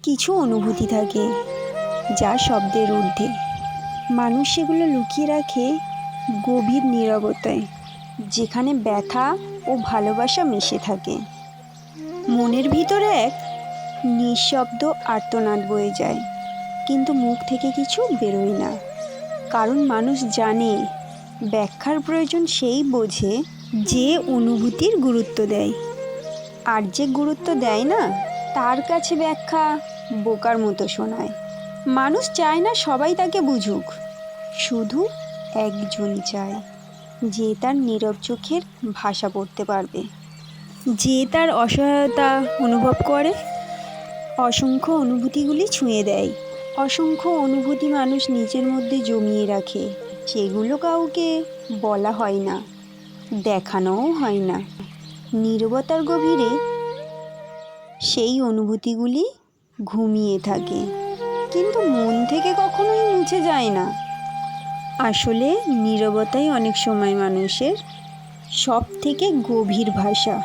কিছু অনুভূতি থাকে যা শব্দের ঊর্ধ্বে। মানুষ সেগুলো লুকিয়ে রাখে গভীর নীরবতায়, যেখানে ব্যথা ও ভালোবাসা মিশে থাকে। মনের ভিতরে এক নিঃশব্দ আর্তনাদ বয়ে যায়, কিন্তু মুখ থেকে কিছু বেরোয় না। কারণ মানুষ জানে, ব্যাখ্যার প্রয়োজন সেই বোঝে যে অনুভূতির গুরুত্ব দেয়। আর যে গুরুত্ব দেয় না, তার কাছে ব্যাখ্যা বোকার মতো শোনায়। মানুষ চায় না সবাই তাকে বুঝুক, শুধু একজন চায় যে তার নীরব চোখের ভাষা পড়তে পারবে, যে তার অসহায়তা অনুভব করে। অসংখ্য অনুভূতিগুলি ছুঁয়ে দেয়। অসংখ্য অনুভূতি মানুষ নিজের মধ্যে জমিয়ে রাখে, সেগুলো কাউকে বলা হয় না, দেখানোও হয় না। নীরবতার গভীরে সেই অনুভূতিগুলি ঘুমিয়ে থাকে, কিন্তু মন থেকে কখনোই মুছে যায় না। আসলে নীরবতাই অনেক সময় মানুষের সব থেকে গভীর ভাষা।